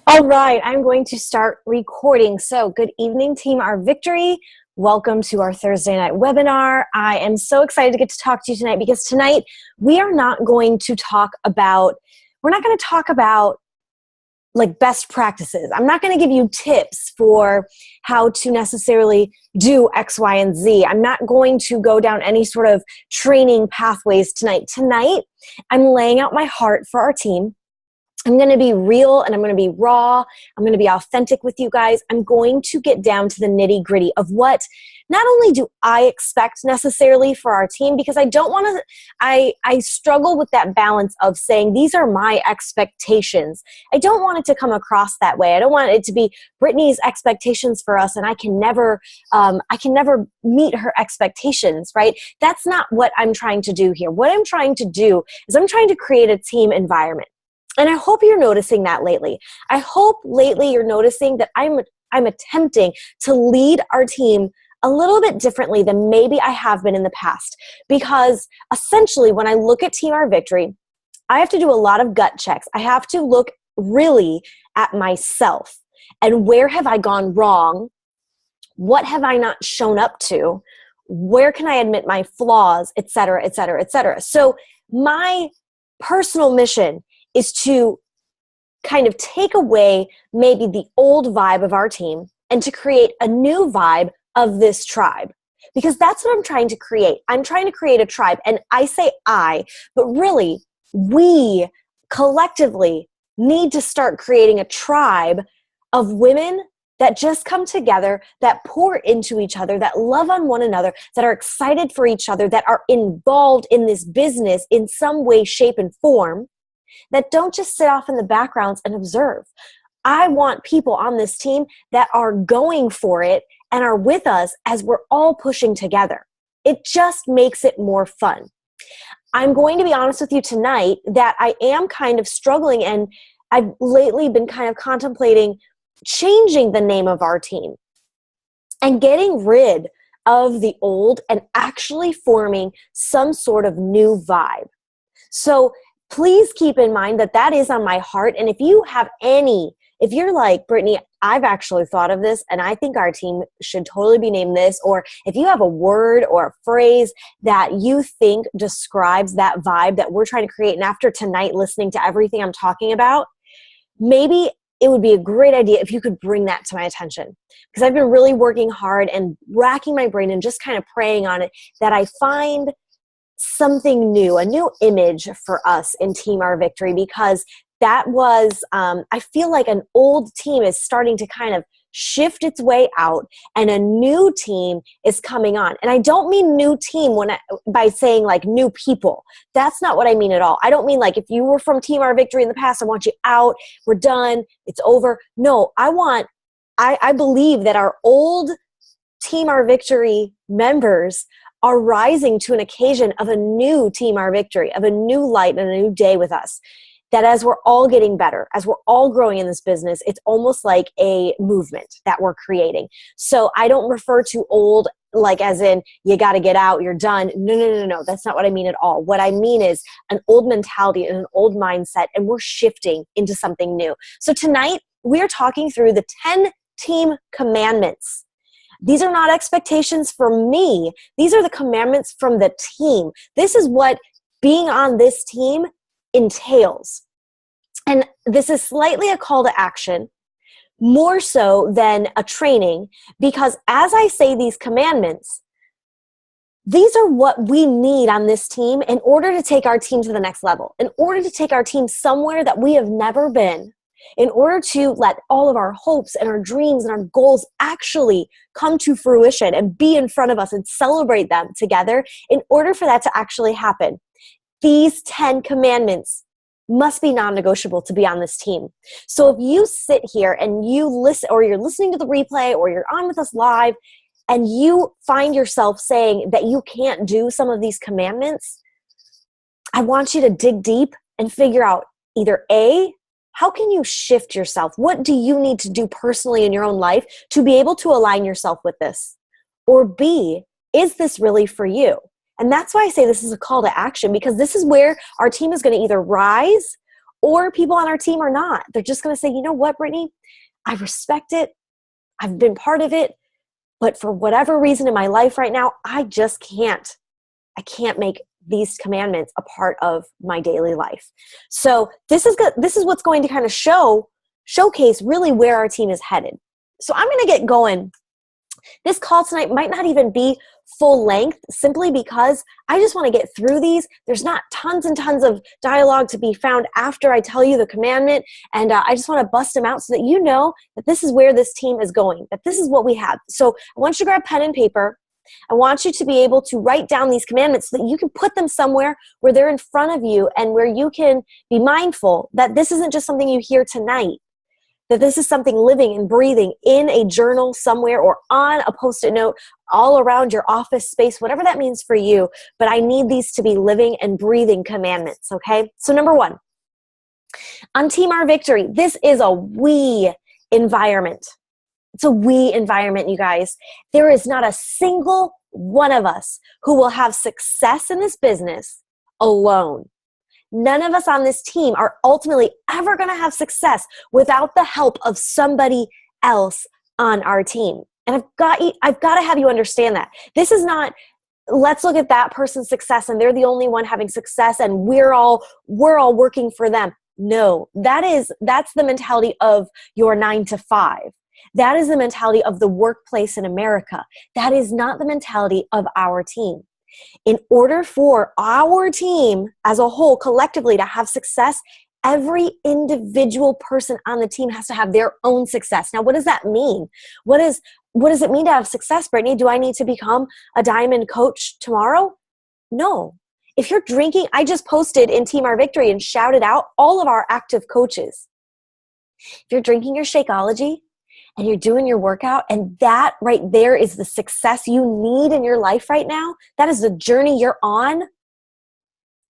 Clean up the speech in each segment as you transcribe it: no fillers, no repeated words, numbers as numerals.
All right, I'm going to start recording. So, good evening, Team Our Victory. Welcome to our Thursday night webinar. I am so excited to get to talk to you tonight because tonight we're not going to talk about like best practices. I'm not going to give you tips for how to necessarily do X, Y, and Z. I'm not going to go down any sort of training pathways tonight. Tonight, I'm laying out my heart for our team. I'm going to be real and I'm going to be raw. I'm going to be authentic with you guys. I'm going to get down to the nitty gritty of what not only do I expect necessarily for our team, because I don't want to, I struggle with that balance of saying these are my expectations. I don't want it to come across that way. I don't want it to be Brittany's expectations for us and I can never meet her expectations, right? That's not what I'm trying to do here. What I'm trying to do is I'm trying to create a team environment. And I hope you're noticing that lately. I hope lately you're noticing that I'm attempting to lead our team a little bit differently than maybe I have been in the past. Because essentially, when I look at Team Our Victory, I have to do a lot of gut checks. I have to look really at myself and where have I gone wrong? What have I not shown up to? Where can I admit my flaws, et cetera, et cetera, et cetera. So my personal mission is to kind of take away maybe the old vibe of our team and to create a new vibe of this tribe. Because that's what I'm trying to create. I'm trying to create a tribe. And I say I, but really we collectively need to start creating a tribe of women that just come together, that pour into each other, that love on one another, that are excited for each other, that are involved in this business in some way, shape, and form, that don't just sit off in the backgrounds and observe. I want people on this team that are going for it and are with us as we're all pushing together. It just makes it more fun. I'm going to be honest with you tonight that I am kind of struggling, and I've lately been kind of contemplating changing the name of our team and getting rid of the old and actually forming some sort of new vibe. So please keep in mind that that is on my heart. And if you're like, Brittany, I've actually thought of this and I think our team should totally be named this, or if you have a word or a phrase that you think describes that vibe that we're trying to create, and after tonight listening to everything I'm talking about, maybe it would be a great idea if you could bring that to my attention. Because I've been really working hard and racking my brain and just kind of praying on it that I find something new, a new image for us in Team Our Victory, because that was, I feel like an old team is starting to kind of shift its way out and a new team is coming on. And I don't mean new team by saying like new people. That's not what I mean at all. I don't mean like if you were from Team Our Victory in the past, I want you out, we're done, it's over. No, I believe that our old Team Our Victory members are rising to an occasion of a new Team Our Victory, of a new light and a new day with us. That as we're all getting better, as we're all growing in this business, it's almost like a movement that we're creating. So I don't refer to old like as in you got to get out, you're done. No. That's not what I mean at all. What I mean is an old mentality and an old mindset, and we're shifting into something new. So tonight we're talking through the 10 team commandments. These are not expectations from me. These are the commandments from the team. This is what being on this team entails. And this is slightly a call to action, more so than a training, because as I say these commandments, these are what we need on this team in order to take our team to the next level, in order to take our team somewhere that we have never been, in order to let all of our hopes and our dreams and our goals actually come to fruition and be in front of us and celebrate them together. In order for that to actually happen, these 10 commandments must be non-negotiable to be on this team. So if you sit here and you listen, or you're listening to the replay, or you're on with us live, and you find yourself saying that you can't do some of these commandments, I want you to dig deep and figure out either A, how can you shift yourself? What do you need to do personally in your own life to be able to align yourself with this? Or B, is this really for you? And that's why I say this is a call to action, because this is where our team is going to either rise or people on our team are not. They're just going to say, you know what, Brittany, I respect it. I've been part of it, but for whatever reason in my life right now, I just can't. I can't make these commandments a part of my daily life. So this is good. This is what's going to kind of showcase really where our team is headed. So I'm going to get going. This call tonight might not even be full length simply because I just want to get through these. There's not tons and tons of dialogue to be found after I tell you the commandment. And I just want to bust them out so that you know that this is where this team is going, that this is what we have. So I want you to grab pen and paper. I want you to be able to write down these commandments so that you can put them somewhere where they're in front of you and where you can be mindful that this isn't just something you hear tonight, that this is something living and breathing in a journal somewhere or on a Post-it note all around your office space, whatever that means for you. But I need these to be living and breathing commandments, okay? So number one, on Team Our Victory, this is a we environment. It's a we environment, you guys. There is not a single one of us who will have success in this business alone. None of us on this team are ultimately ever going to have success without the help of somebody else on our team. And I've got to have you understand that. This is not, let's look at that person's success and they're the only one having success and we're all working for them. No, that's the mentality of your 9 to 5. That is the mentality of the workplace in America. That is not the mentality of our team. In order for our team as a whole, collectively, to have success, every individual person on the team has to have their own success. Now, what does that mean? What does it mean to have success, Brittany? Do I need to become a diamond coach tomorrow? No. If you're drinking, I just posted in Team Our Victory and shouted out all of our active coaches. If you're drinking your Shakeology, and you're doing your workout, and that right there is the success you need in your life right now, that is the journey you're on,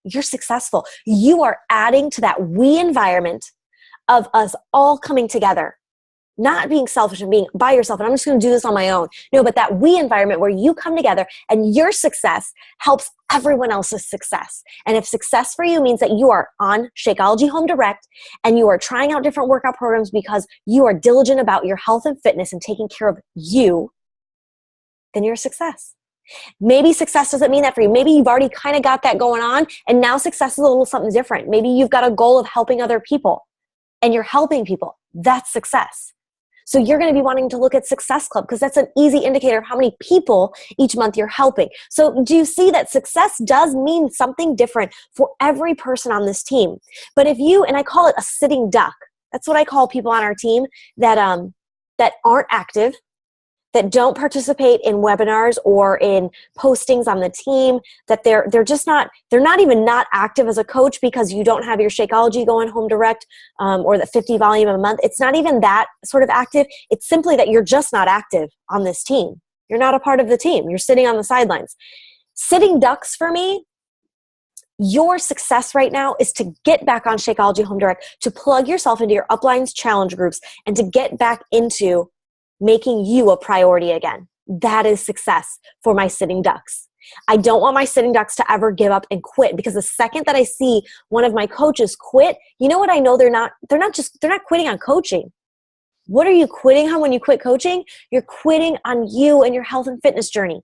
you're successful. You are adding to that we environment of us all coming together, not being selfish and being by yourself, and I'm just going to do this on my own. No, but that we environment where you come together and your success helps everyone else's success. And if success for you means that you are on Shakeology Home Direct and you are trying out different workout programs because you are diligent about your health and fitness and taking care of you, then you're a success. Maybe success doesn't mean that for you. Maybe you've already kind of got that going on and now success is a little something different. Maybe you've got a goal of helping other people and you're helping people. That's success. So you're going to be wanting to look at Success Club because that's an easy indicator of how many people each month you're helping. So do you see that success does mean something different for every person on this team? But if you, and I call it a sitting duck, that's what I call people on our team that aren't active, that don't participate in webinars or in postings on the team, that they're not even not active as a coach because you don't have your Shakeology going home direct or the 50 volume a month. It's not even that sort of active. It's simply that you're just not active on this team. You're not a part of the team. You're sitting on the sidelines. Sitting ducks for me, your success right now is to get back on Shakeology Home Direct, to plug yourself into your Uplines challenge groups, and to get back into making you a priority again. That is success for my sitting ducks. I don't want my sitting ducks to ever give up and quit, because the second that I see one of my coaches quit, you know what I know they're not quitting on coaching. What are you quitting on when you quit coaching? You're quitting on you and your health and fitness journey.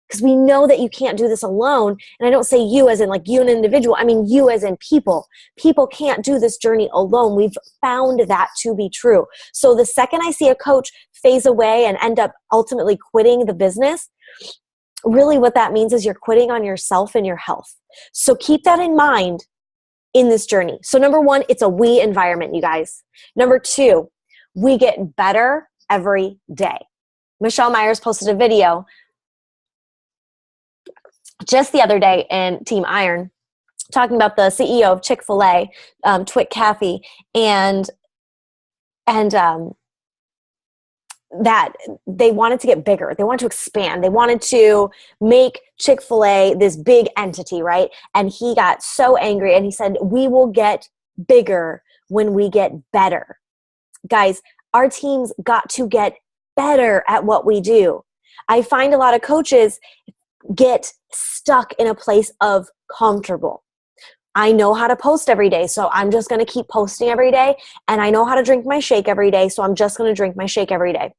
Because we know that you can't do this alone. And I don't say you as in like you an individual. I mean you as in people. People can't do this journey alone. We've found that to be true. So the second I see a coach phase away and end up ultimately quitting the business, really what that means is you're quitting on yourself and your health. So keep that in mind in this journey. So number one, it's a we environment, you guys. Number two, we get better every day. Michelle Myers posted a video just the other day in Team Iron, talking about the CEO of Chick-fil-A, Twit Cathy, and that they wanted to get bigger. They wanted to expand. They wanted to make Chick-fil-A this big entity, right? And he got so angry and he said, we will get bigger when we get better. Guys, our team's got to get better at what we do. I find a lot of coaches get stuck in a place of comfortable. I know how to post every day, so I'm just going to keep posting every day. And I know how to drink my shake every day, so I'm just going to drink my shake every day.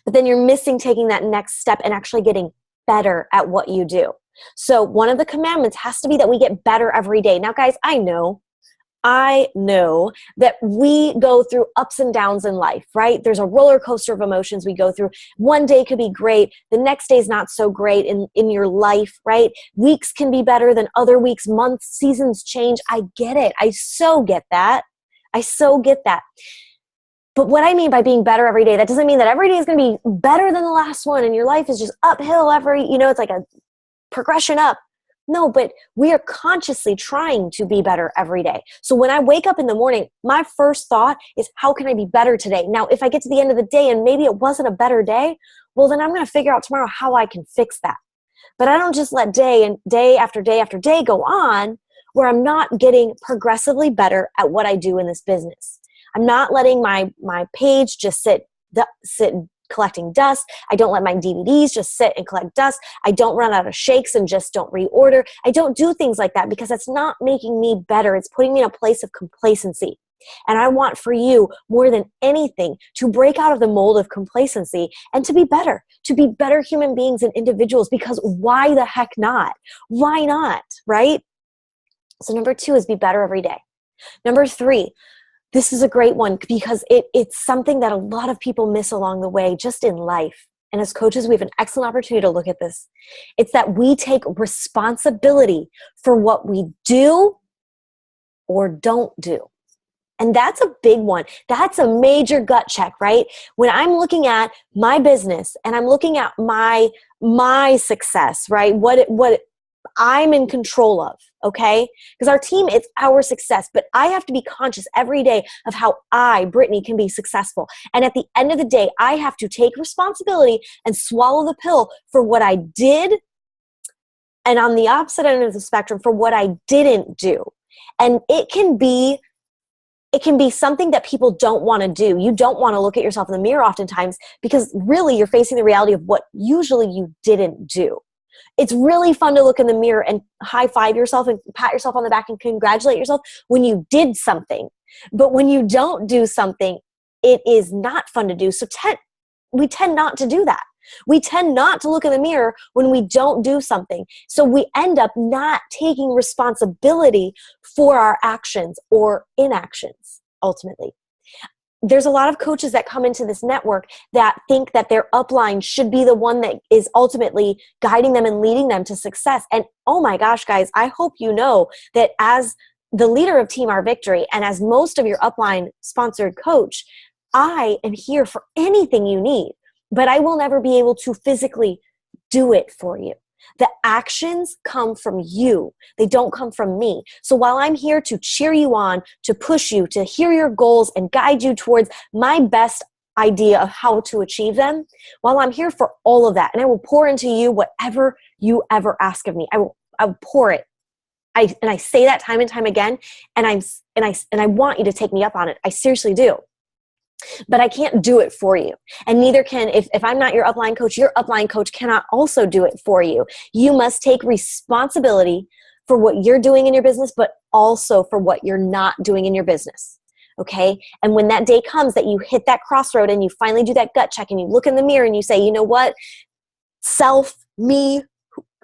But then you're missing taking that next step and actually getting better at what you do. So one of the commandments has to be that we get better every day. Now, guys, I know that we go through ups and downs in life, right? There's a roller coaster of emotions we go through. One day could be great. The next day is not so great in your life, right? Weeks can be better than other weeks. Months, seasons change. I get it. I so get that. But what I mean by being better every day, that doesn't mean that every day is going to be better than the last one and your life is just uphill it's like a progression up. No, but we are consciously trying to be better every day. So when I wake up in the morning, my first thought is, how can I be better today? Now, if I get to the end of the day and maybe it wasn't a better day, well, then I'm going to figure out tomorrow how I can fix that. But I don't just let day after day after day go on where I'm not getting progressively better at what I do in this business. I'm not letting my page just sit collecting dust. I don't let my DVDs just sit and collect dust. I don't run out of shakes and just don't reorder. I don't do things like that because it's not making me better. It's putting me in a place of complacency. And I want for you, more than anything, to break out of the mold of complacency and to be better human beings and individuals, because why the heck not? Why not, right? So number 2 is be better every day. Number 3, this is a great one because it's something that a lot of people miss along the way just in life. And as coaches, we have an excellent opportunity to look at this. It's that we take responsibility for what we do or don't do. And that's a big one. That's a major gut check, right? When I'm looking at my business and I'm looking at my success, right? What I'm in control of, okay? Because our team, it's our success, but I have to be conscious every day of how I, Brittany, can be successful. And at the end of the day, I have to take responsibility and swallow the pill for what I did, and on the opposite end of the spectrum, for what I didn't do. And it can be something that people don't want to do. You don't want to look at yourself in the mirror oftentimes because really you're facing the reality of what usually you didn't do. It's really fun to look in the mirror and high-five yourself and pat yourself on the back and congratulate yourself when you did something. But when you don't do something, it is not fun to do. So we tend not to do that. We tend not to look in the mirror when we don't do something. So we end up not taking responsibility for our actions or inactions, ultimately. There's a lot of coaches that come into this network that think that their upline should be the one that is ultimately guiding them and leading them to success. And oh my gosh, guys, I hope you know that as the leader of Team Our Victory and as most of your upline sponsored coach, I am here for anything you need, but I will never be able to physically do it for you. The actions come from you. They don't come from me. So while I'm here to cheer you on, to push you, to hear your goals and guide you towards my best idea of how to achieve them, while I'm here for all of that, and I will pour into you whatever you ever ask of me. I will pour it. I say that time and time again, and I want you to take me up on it. I seriously do. But I can't do it for you. And neither can, if I'm not your upline coach cannot also do it for you. You must take responsibility for what you're doing in your business, but also for what you're not doing in your business. Okay? And when that day comes that you hit that crossroad and you finally do that gut check and you look in the mirror and you say, you know what? Self, me,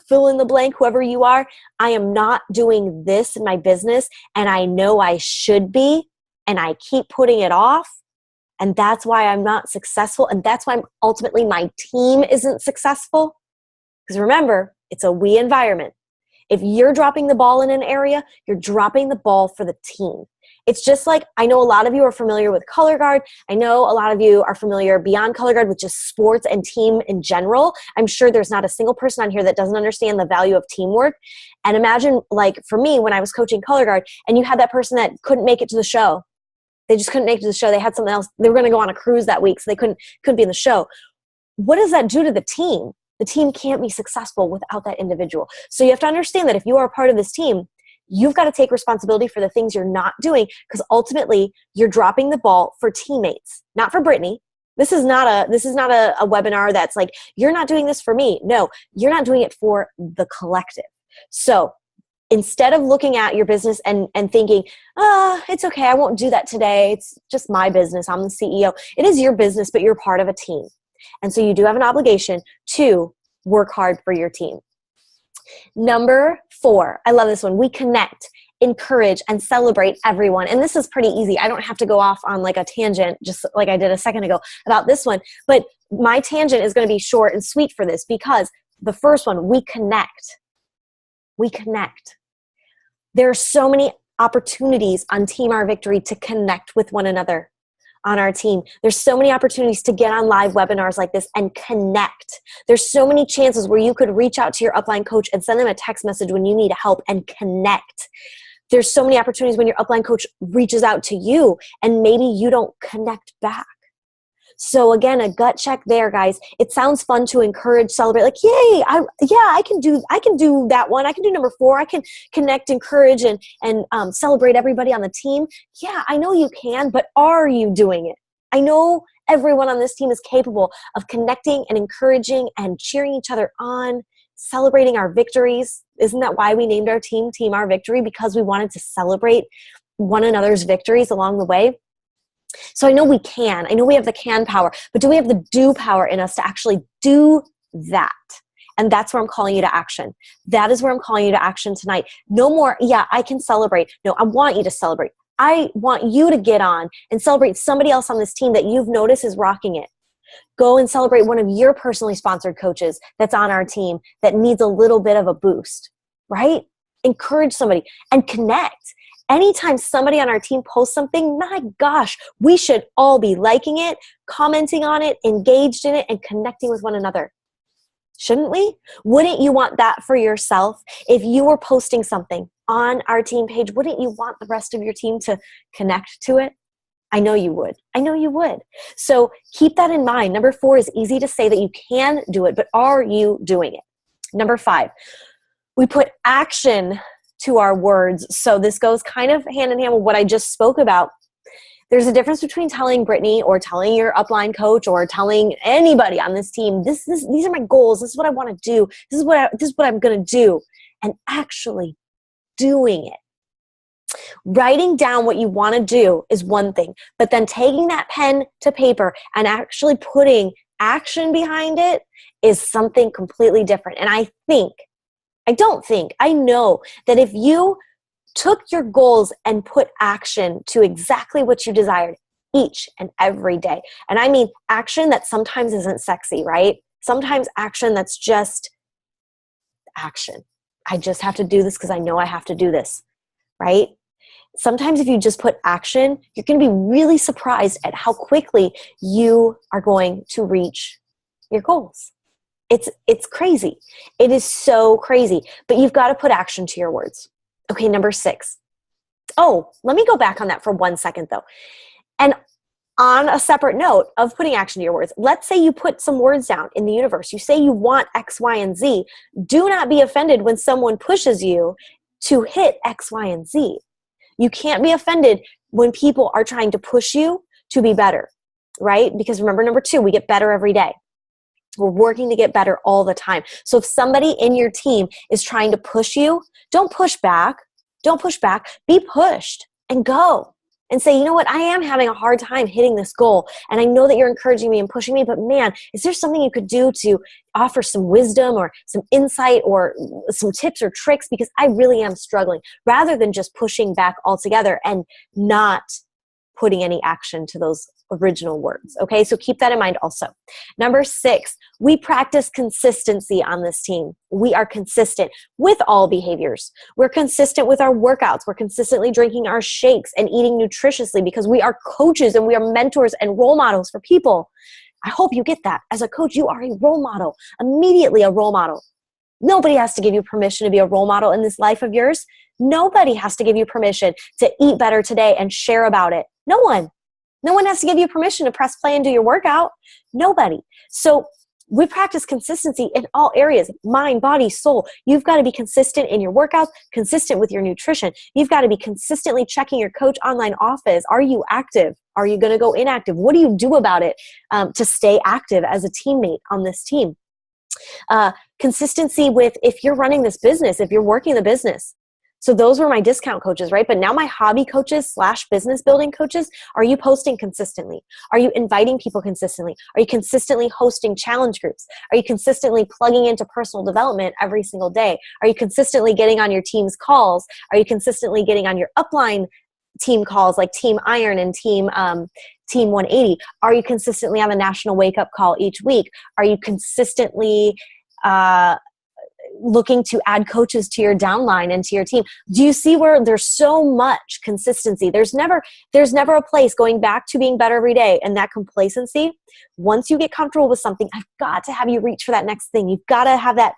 fill in the blank, whoever you are, I am not doing this in my business and I know I should be, and I keep putting it off. And that's why I'm not successful. And that's why ultimately my team isn't successful. Because remember, it's a we environment. If you're dropping the ball in an area, you're dropping the ball for the team. It's just like, I know a lot of you are familiar with Color Guard. I know a lot of you are familiar beyond Color Guard with just sports and team in general. I'm sure there's not a single person on here that doesn't understand the value of teamwork. And imagine, like for me, when I was coaching Color Guard and you had that person that couldn't make it to the show. They just couldn't make it to the show. They had something else. They were going to go on a cruise that week, so they couldn't be in the show. What does that do to the team? The team can't be successful without that individual. So you have to understand that if you are a part of this team, you've got to take responsibility for the things you're not doing, because ultimately you're dropping the ball for teammates, not for Brittany. This is not a webinar that's like, you're not doing this for me. No, you're not doing it for the collective. So instead of looking at your business and thinking, it's okay, I won't do that today. It's just my business. I'm the CEO. It is your business, but you're part of a team. And so you do have an obligation to work hard for your team. Number 4, I love this one. We connect, encourage, and celebrate everyone. And this is pretty easy. I don't have to go off on like a tangent, just like I did a second ago about this one. But my tangent is going to be short and sweet for this, because the first one, we connect. We connect. There are so many opportunities on Team Our Victory to connect with one another on our team. There's so many opportunities to get on live webinars like this and connect. There's so many chances where you could reach out to your upline coach and send them a text message when you need help and connect. There's so many opportunities when your upline coach reaches out to you and maybe you don't connect back. So again, a gut check there, guys. It sounds fun to encourage, celebrate, like, yay, I can do that one. I can do number 4. I can connect, encourage, and celebrate everybody on the team. Yeah, I know you can, but are you doing it? I know everyone on this team is capable of connecting and encouraging and cheering each other on, celebrating our victories. Isn't that why we named our team Team Our Victory? Because we wanted to celebrate one another's victories along the way. So I know we can. I know we have the can power, but do we have the do power in us to actually do that? And that's where I'm calling you to action. That is where I'm calling you to action tonight. No more, yeah, I can celebrate. No, I want you to celebrate. I want you to get on and celebrate somebody else on this team that you've noticed is rocking it. Go and celebrate one of your personally sponsored coaches that's on our team that needs a little bit of a boost, right? Encourage somebody and connect. Anytime somebody on our team posts something, my gosh, we should all be liking it, commenting on it, engaged in it, and connecting with one another. Shouldn't we? Wouldn't you want that for yourself? If you were posting something on our team page, wouldn't you want the rest of your team to connect to it? I know you would. I know you would. So keep that in mind. Number 4 is easy to say that you can do it, but are you doing it? Number 5, we put action to our words. So this goes kind of hand in hand with what I just spoke about. There's a difference between telling Brittany or telling your upline coach or telling anybody on this team, these are my goals. This is what I want to do. This is what I'm going to do, and actually doing it. Writing down what you want to do is one thing, but then taking that pen to paper and actually putting action behind it is something completely different. And I know that if you took your goals and put action to exactly what you desired each and every day, and I mean action that sometimes isn't sexy, right? Sometimes action that's just action. I just have to do this because I know I have to do this, right? Sometimes if you just put action, you're going to be really surprised at how quickly you are going to reach your goals. It's crazy. It is so crazy. But you've got to put action to your words. Okay, number 6. Oh, let me go back on that for 1 second though. And on a separate note of putting action to your words, let's say you put some words down in the universe. You say you want X, Y, and Z. Do not be offended when someone pushes you to hit X, Y, and Z. You can't be offended when people are trying to push you to be better, right? Because remember, number 2, we get better every day. We're working to get better all the time. So if somebody in your team is trying to push you, don't push back. Don't push back. Be pushed and go and say, you know what? I am having a hard time hitting this goal. And I know that you're encouraging me and pushing me, but man, is there something you could do to offer some wisdom or some insight or some tips or tricks? Because I really am struggling, rather than just pushing back altogether and not putting any action to those original words. Okay, so keep that in mind also. Number 6, we practice consistency on this team. We are consistent with all behaviors. We're consistent with our workouts. We're consistently drinking our shakes and eating nutritiously because we are coaches and we are mentors and role models for people. I hope you get that. As a coach, you are a role model, immediately a role model. Nobody has to give you permission to be a role model in this life of yours. Nobody has to give you permission to eat better today and share about it. No one. No one has to give you permission to press play and do your workout. Nobody. So we practice consistency in all areas, mind, body, soul. You've got to be consistent in your workouts, consistent with your nutrition. You've got to be consistently checking your coach online office. Are you active? Are you going to go inactive? What do you do about it to stay active as a teammate on this team? Consistency with if you're running this business, if you're working the business. So those were my discount coaches, right? But now my hobby coaches / business building coaches, are you posting consistently? Are you inviting people consistently? Are you consistently hosting challenge groups? Are you consistently plugging into personal development every single day? Are you consistently getting on your team's calls? Are you consistently getting on your upline team calls like Team Iron and Team 180? Are you consistently on the national wake up call each week? Are you consistently looking to add coaches to your downline and to your team? Do you see where there's so much consistency? There's never a place, going back to being better every day, and that complacency. Once you get comfortable with something, I've got to have you reach for that next thing. You've got to have that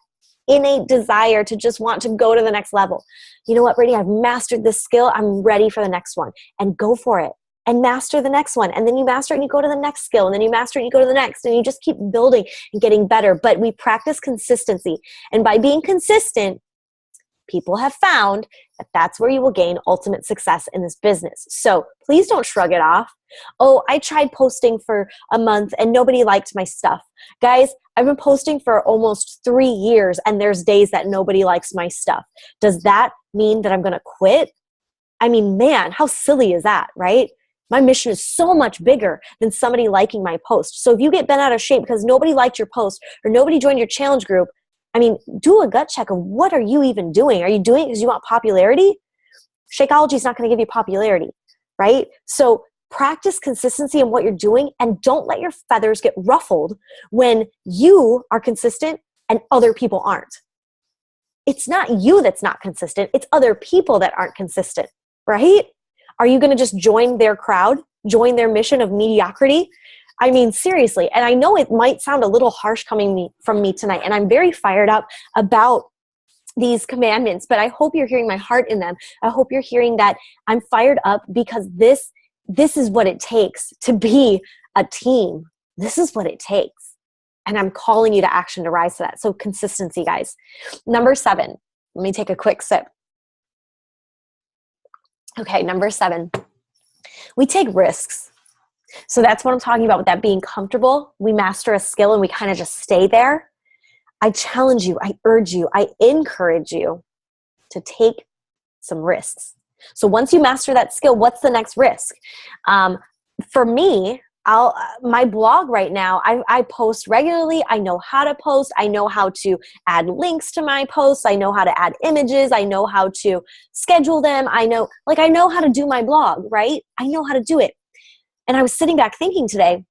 innate desire to just want to go to the next level. You know what, Brittany, I've mastered this skill. I'm ready for the next one, and go for it. And master the next one. And then you master it and you go to the next skill. And then you master it and you go to the next. And you just keep building and getting better. But we practice consistency. And by being consistent, people have found that that's where you will gain ultimate success in this business. So please don't shrug it off. Oh, I tried posting for a month and nobody liked my stuff. Guys, I've been posting for almost 3 years and there's days that nobody likes my stuff. Does that mean that I'm going to quit? I mean, man, how silly is that, right? My mission is so much bigger than somebody liking my post. So if you get bent out of shape because nobody liked your post or nobody joined your challenge group, I mean, do a gut check of what are you even doing? Are you doing it because you want popularity? Shakeology is not going to give you popularity, right? So practice consistency in what you're doing and don't let your feathers get ruffled when you are consistent and other people aren't. It's not you that's not consistent. It's other people that aren't consistent, right? Are you going to just join their crowd, join their mission of mediocrity? I mean, seriously. And I know it might sound a little harsh coming from me tonight, and I'm very fired up about these commandments, but I hope you're hearing my heart in them. I hope you're hearing that I'm fired up because this is what it takes to be a team. This is what it takes. And I'm calling you to action to rise to that. So consistency, guys. Number 7, let me take a quick sip. Okay, number 7, we take risks. So that's what I'm talking about with that being comfortable. We master a skill and we kind of just stay there. I challenge you, I urge you, I encourage you to take some risks. So once you master that skill, what's the next risk? For me, my blog right now, I post regularly. I know how to post. I know how to add links to my posts. I know how to add images. I know how to schedule them. I know how to do my blog, right? I know how to do it. And I was sitting back thinking today,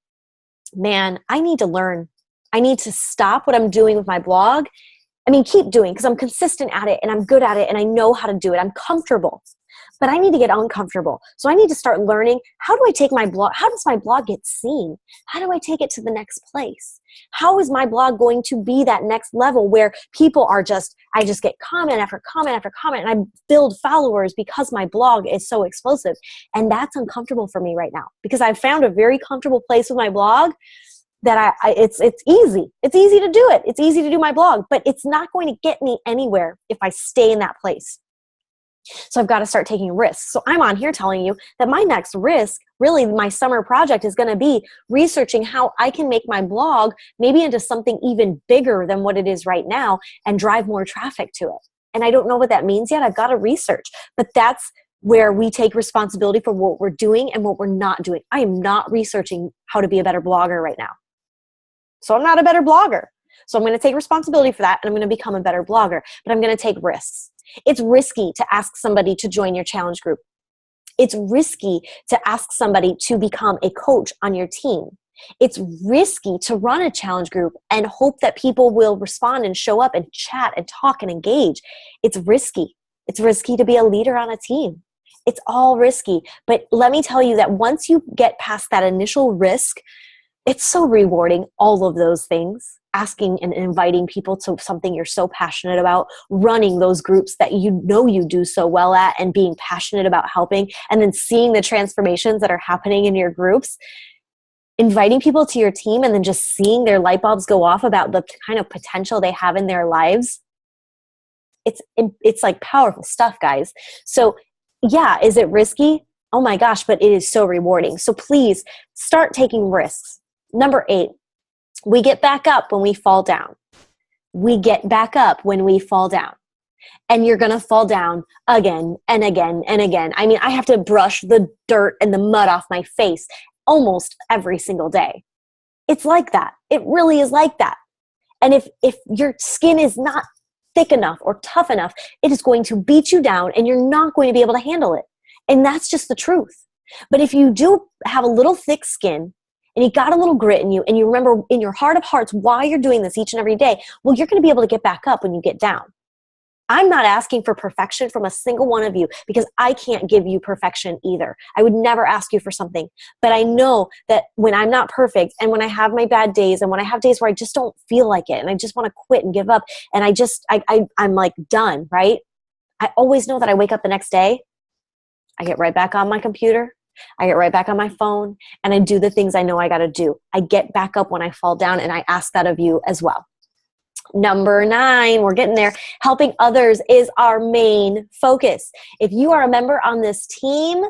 man, I need to learn. I need to stop what I'm doing with my blog. I mean, keep doing because I'm consistent at it and I'm good at it and I know how to do it. I'm comfortable. But I need to get uncomfortable. So I need to start learning, how do I take my blog? How does my blog get seen? How do I take it to the next place? How is my blog going to be that next level where people are I just get comment after comment after comment and I build followers because my blog is so explosive. And that's uncomfortable for me right now because I've found a very comfortable place with my blog that it's easy. It's easy to do it. It's easy to do my blog, but it's not going to get me anywhere if I stay in that place. So I've got to start taking risks. So I'm on here telling you that my next risk, really my summer project, is going to be researching how I can make my blog maybe into something even bigger than what it is right now and drive more traffic to it. And I don't know what that means yet. I've got to research. But that's where we take responsibility for what we're doing and what we're not doing. I am not researching how to be a better blogger right now. So I'm not a better blogger. So I'm going to take responsibility for that and I'm going to become a better blogger. But I'm going to take risks. It's risky to ask somebody to join your challenge group. It's risky to ask somebody to become a coach on your team. It's risky to run a challenge group and hope that people will respond and show up and chat and talk and engage. It's risky. It's risky to be a leader on a team. It's all risky. But let me tell you that once you get past that initial risk, it's so rewarding, all of those things. Asking and inviting people to something you're so passionate about, running those groups that you know you do so well at and being passionate about helping, and then seeing the transformations that are happening in your groups, inviting people to your team and then just seeing their light bulbs go off about the kind of potential they have in their lives. It's like powerful stuff, guys. So yeah, is it risky? Oh my gosh, but it is so rewarding. So please start taking risks. Number 8. We get back up when we fall down. We get back up when we fall down. and you're going to fall down again and again and again. I mean, I have to brush the dirt and the mud off my face almost every single day. It's like that. It really is like that. And if your skin is not thick enough or tough enough, it is going to beat you down and you're not going to be able to handle it. And that's just the truth. But if you do have a little thick skin and you got a little grit in you and you remember in your heart of hearts why you're doing this each and every day, well, you're going to be able to get back up when you get down. I'm not asking for perfection from a single one of you because I can't give you perfection either. I would never ask you for something. But I know that when I'm not perfect and when I have my bad days and when I have days where I just don't feel like it and I just want to quit and give up and I'm like done, right? I always know that I wake up the next day, I get right back on my computer, I get right back on my phone, and I do the things I know I got to do. I get back up when I fall down, and I ask that of you as well. Number 9, we're getting there. Helping others is our main focus. If you are a member on this team,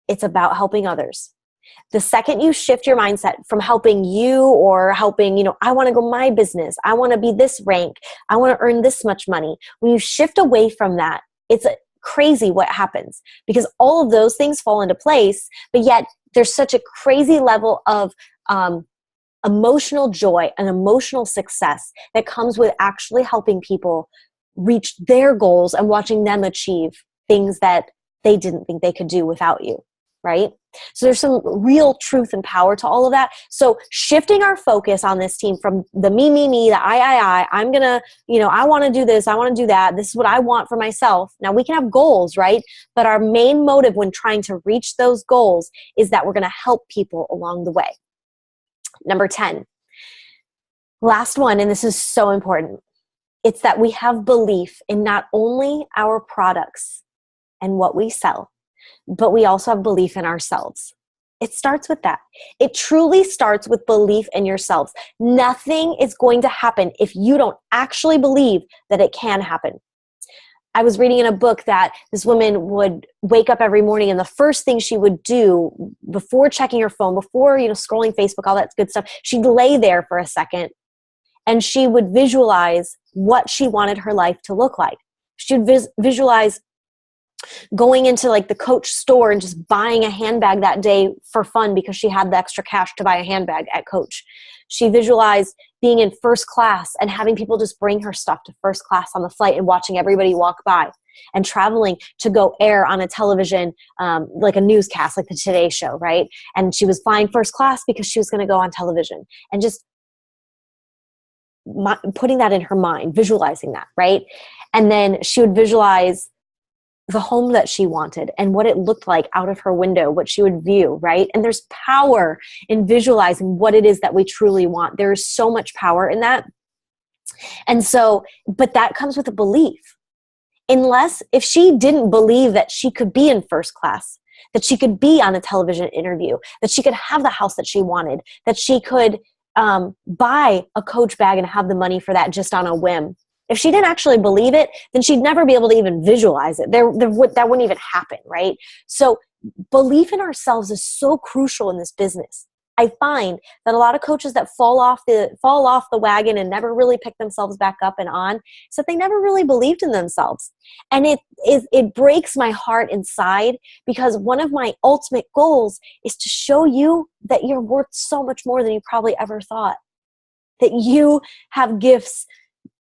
it's about helping others. The second you shift your mindset from helping you or helping, I want to grow my business, I want to be this rank, I want to earn this much money. When you shift away from that, it's crazy what happens because all of those things fall into place, but yet there's such a crazy level of emotional joy and emotional success that comes with actually helping people reach their goals and watching them achieve things that they didn't think they could do without you, right? So there's some real truth and power to all of that. So shifting our focus on this team from the me, the I'm going to, I want to do this, I want to do that, this is what I want for myself. Now we can have goals, right? But our main motive when trying to reach those goals is that we're going to help people along the way. Number 10, last one, and this is so important. It's that we have belief in not only our products and what we sell, but we also have belief in ourselves. It starts with that. It truly starts with belief in yourselves. Nothing is going to happen if you don't actually believe that it can happen. I was reading in a book that this woman would wake up every morning and the first thing she would do before checking her phone, before, scrolling Facebook, all that good stuff, she'd lay there for a second and she would visualize what she wanted her life to look like. She would visualize going into like the Coach store and just buying a handbag that day for fun because she had the extra cash to buy a handbag at Coach. She visualized being in first class and having people just bring her stuff to first class on the flight and watching everybody walk by, and traveling to go air on a television, like a newscast, like the Today Show, right? And she was flying first class because she was going to go on television, and just putting that in her mind, visualizing that, right? And then she would visualize the home that she wanted and what it looked like out of her window, what she would view, right? And there's power in visualizing what it is that we truly want. There is so much power in that. And so, but that comes with a belief. If she didn't believe that she could be in first class, that she could be on a television interview, that she could have the house that she wanted, that she could buy a Coach bag and have the money for that just on a whim. If she didn't actually believe it, then she'd never be able to even visualize it. That wouldn't even happen, right? So belief in ourselves is so crucial in this business. I find that a lot of coaches that fall off the wagon and never really pick themselves back up and on, is that they never really believed in themselves. And it breaks my heart inside, because one of my ultimate goals is to show you that you're worth so much more than you probably ever thought. That you have gifts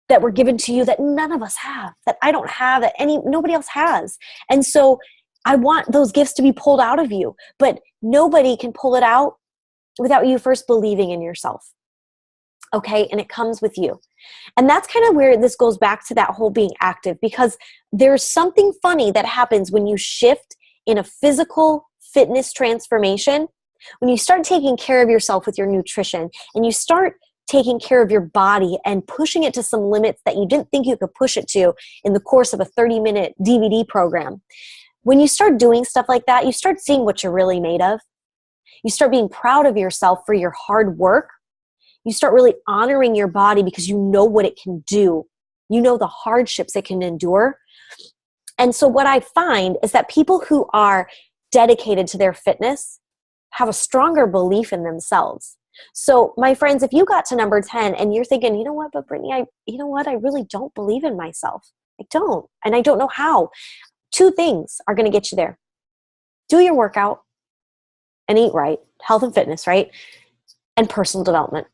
that were given to you that none of us have, that I don't have, that nobody else has. And so I want those gifts to be pulled out of you, but nobody can pull it out without you first believing in yourself. Okay? And it comes with you. And that's kind of where this goes back to that whole being active, because there's something funny that happens when you shift in a physical fitness transformation, when you start taking care of yourself with your nutrition, and you start taking care of your body and pushing it to some limits that you didn't think you could push it to in the course of a 30-minute DVD program. When you start doing stuff like that, you start seeing what you're really made of. You start being proud of yourself for your hard work. You start really honoring your body because you know what it can do. You know the hardships it can endure. And so what I find is that people who are dedicated to their fitness have a stronger belief in themselves. So my friends, if you got to number 10 and you're thinking, you know what, but Brittany, I really don't believe in myself. I don't. And I don't know how. Two things are going to get you there. Do your workout and eat right, health and fitness, right? And personal development.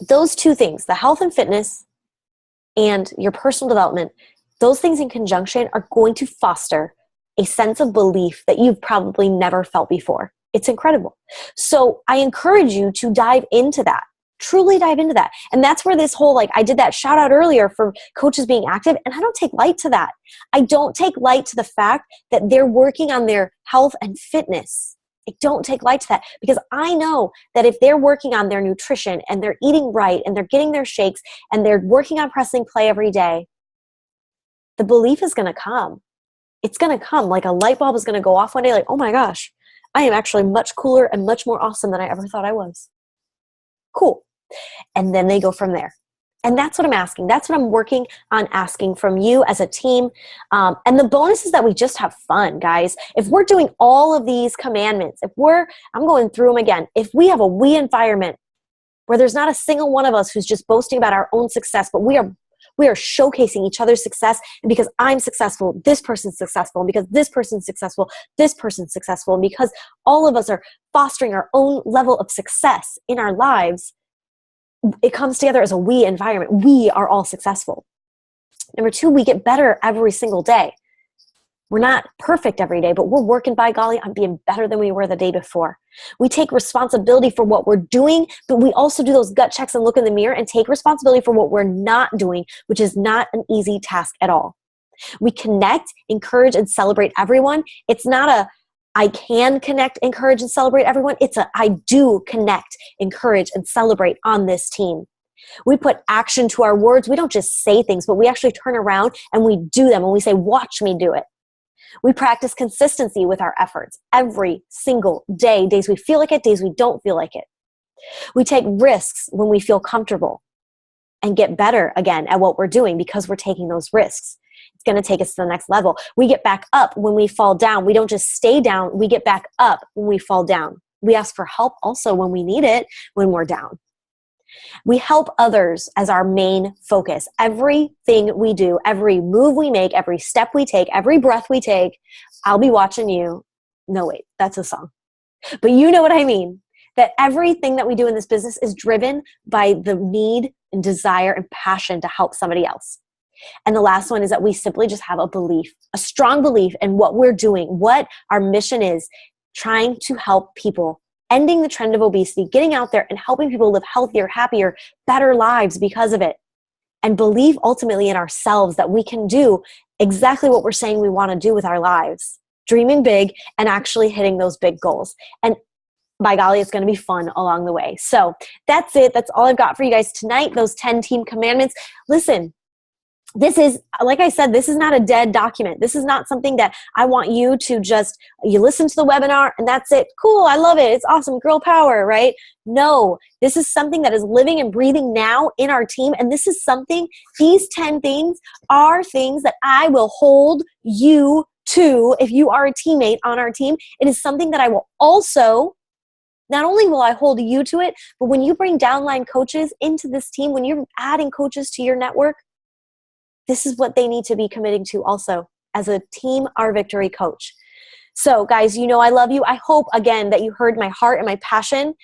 Those two things, the health and fitness and your personal development, those things in conjunction are going to foster a sense of belief that you've probably never felt before. It's incredible. So I encourage you to dive into that. Truly dive into that. And that's where this whole, I did that shout out earlier for coaches being active, and I don't take light to that. I don't take light to the fact that they're working on their health and fitness. I don't take light to that, because I know that if they're working on their nutrition and they're eating right and they're getting their shakes and they're working on pressing play every day, the belief is going to come. It's going to come. Like a light bulb is going to go off one day, like, oh my gosh, I am actually much cooler and much more awesome than I ever thought I was. Cool. And then they go from there. And that's what I'm asking. That's what I'm working on asking from you as a team. And the bonus is that we just have fun, guys. If we're doing all of these commandments, I'm going through them again. If we have a we environment where there's not a single one of us who's just boasting about our own success, but we are showcasing each other's success, and because I'm successful, this person's successful, and because this person's successful, this person's successful, and because all of us are fostering our own level of success in our lives, it comes together as a we environment. We are all successful. Number two, we get better every single day. We're not perfect every day, but we're working, by golly, on being better than we were the day before. We take responsibility for what we're doing, but we also do those gut checks and look in the mirror and take responsibility for what we're not doing, which is not an easy task at all. We connect, encourage, and celebrate everyone. It's not I can connect, encourage, and celebrate everyone. It's I do connect, encourage, and celebrate on this team. We put action to our words. We don't just say things, but we actually turn around and we do them, and we say, watch me do it. We practice consistency with our efforts every single day, days we feel like it, days we don't feel like it. We take risks when we feel comfortable and get better again at what we're doing because we're taking those risks. It's going to take us to the next level. We get back up when we fall down. We don't just stay down. We get back up when we fall down. We ask for help also when we need it, when we're down. We help others as our main focus. Everything we do, every move we make, every step we take, every breath we take, I'll be watching you. No, wait, that's a song. But you know what I mean. That everything that we do in this business is driven by the need and desire and passion to help somebody else. And the last one is that we simply just have a belief, a strong belief in what we're doing, what our mission is, trying to help people, ending the trend of obesity, getting out there and helping people live healthier, happier, better lives because of it. And believe ultimately in ourselves that we can do exactly what we're saying we want to do with our lives, dreaming big and actually hitting those big goals. And by golly, it's going to be fun along the way. So that's it. That's all I've got for you guys tonight, those 10 team commandments. Listen, this is, like I said, this is not a dead document. This is not something that I want you to you listen to the webinar and that's it. Cool, I love it. It's awesome, girl power, right? No, this is something that is living and breathing now in our team. And this is something, these 10 things are things that I will hold you to if you are a teammate on our team. It is something that I will also, not only will I hold you to it, but when you bring downline coaches into this team, when you're adding coaches to your network, this is what they need to be committing to also as a Team Our Victory coach. So guys, you know I love you. I hope, again, that you heard my heart and my passion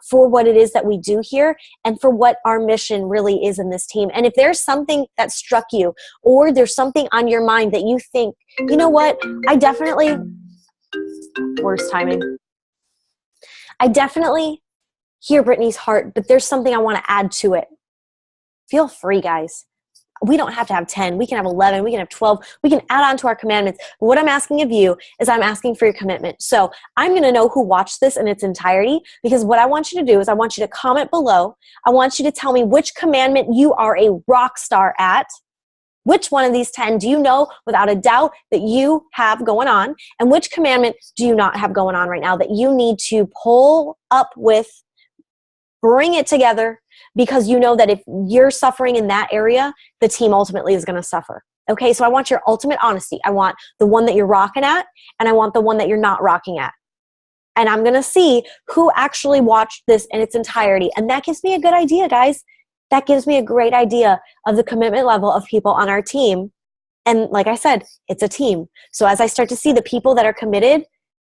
for what it is that we do here and for what our mission really is in this team. And if there's something that struck you or there's something on your mind that you think, you know what, worst timing. I definitely hear Brittany's heart, but there's something I want to add to it. Feel free, guys. We don't have to have 10. We can have 11. We can have 12. We can add on to our commandments. But what I'm asking of you is I'm asking for your commitment. So I'm going to know who watched this in its entirety, because what I want you to do is I want you to comment below. I want you to tell me which commandment you are a rock star at. Which one of these 10 do you know without a doubt that you have going on? And which commandment do you not have going on right now that you need to pull up with, bring it together, because you know that if you're suffering in that area, the team ultimately is going to suffer. Okay, so I want your ultimate honesty. I want the one that you're rocking at, and I want the one that you're not rocking at. And I'm going to see who actually watched this in its entirety. And that gives me a good idea, guys. that gives me a great idea of the commitment level of people on our team. And like I said, it's a team. So as I start to see the people that are committed,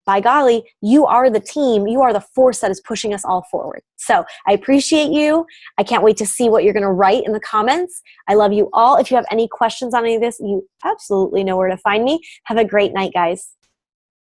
by golly, you are the team. You are the force that is pushing us all forward. So I appreciate you. I can't wait to see what you're going to write in the comments. I love you all. If you have any questions on any of this, you absolutely know where to find me. Have a great night, guys.